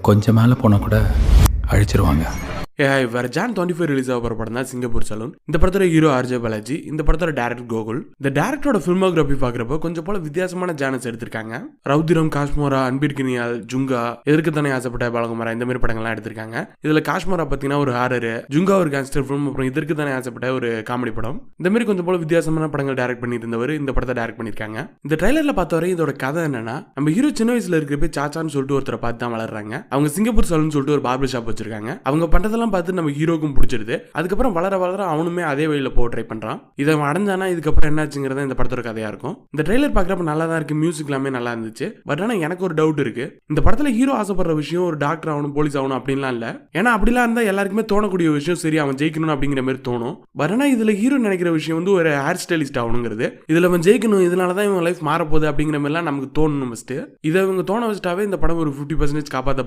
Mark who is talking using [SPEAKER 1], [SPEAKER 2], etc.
[SPEAKER 1] கொஞ்சம் மேலே போனால் கூட அழிச்சிருவாங்க.
[SPEAKER 2] வேற ஜான் 25 ரிலீஸ் ஆக போகிற படம் தான் சிங்கப்பூர் சலூன். இந்த படத்தோட ஹீரோ ஆர்ஜே பாலாஜி, இந்த படத்தோட டேரக்டர் கோகுல். இந்த டேரக்டரோட ஃபில்மோகிராஃபி பார்க்குறப்போ கொஞ்சம் போல வித்தியாசமான ஜானஸ் எடுத்திருக்காங்க. ரவுதிரம், காஷ்மோரா, அன்பிற்கினியால், ஜுங்கா, எதற்கு தானே ஆசைப்பட்ட பாலகுமாரா, இந்த மாதிரி படங்கள்லாம் எடுத்திருக்காங்க. இதில் காஷ்மோரா பார்த்தீங்கன்னா ஒரு ஹாரரு, ஜுங்கா ஒரு கேங்ஸ்டர் ஃபிலிம், அப்புறம் இதற்கு தானே ஆசைப்பட்ட ஒரு காமெடி படம். இந்த மாதிரி கொஞ்சம் போல வித்தியாசமான படங்கள் டேரக்ட் பண்ணிட்டு இருந்தவர் இந்த படத்தை டேரக்ட் பண்ணியிருக்காங்க. இந்த ட்ரைலரில் பார்த்தவரை இதோட கதை என்னன்னா, நம்ம ஹீரோ சின்ன வயசுல இருக்கிறப்ப சாச்சான்னு சொல்லிட்டு ஒருத்தரை பார்த்து தான் வளர்றாங்க. அவங்க சிங்கப்பூர் சலூன் சொல்லிட்டு ஒரு பார்பர் ஷாப் வச்சிருக்காங்க. அவங்க பண்றதெல்லாம் பார்த்து நம்ம ஹீரோக்கு பிடிச்சிருது. அதுக்கப்புறம் வளர வளர அவனுமே அதே வழியில போக ட்ரை பண்றான். இதை அடைஞ்சானா இதுக்கப்புறம் என்னாச்சுங்கிறத இந்த படத்தோட கதையா இருக்கும். இந்த ட்ரெய்லர் பார்க்கறப்ப நல்லா தான் இருக்கு, மியூசிக் எல்லாமே நல்லா இருந்துச்சு. பட் ஆனால் எனக்கு ஒரு டவுட் இருக்கு. இந்த படத்துல ஹீரோ ஆசைப்படுற விஷயம் ஒரு டாக்டர் ஆகணும், போலீஸ் ஆகணும் அப்படின்லாம் இல்ல. ஏன்னா அப்படிலாம் இருந்தா எல்லாருக்குமே தோணக்கூடிய விஷயம் சரி அவன் ஜெயிக்கணும் அப்படிங்கிற மாதிரி தோணும். பட் ஆனால் இதுல ஹீரோ நினைக்கிற விஷயம் வந்து ஒரு ஹேர் ஸ்டைலிஸ்ட் ஆகணுங்கிறது. இதுல அவன் ஜெயிக்கணும், இதனாலதான் இவன் லைஃப் மாறப்போகுது அப்படிங்கிற மாதிரிலாம் நமக்கு தோணணும். ஃபர்ஸ்ட் இதை இவங்க தோண வச்சுட்டாவே இந்த படம் ஒரு 50% காப்பாற்றப்பட்ட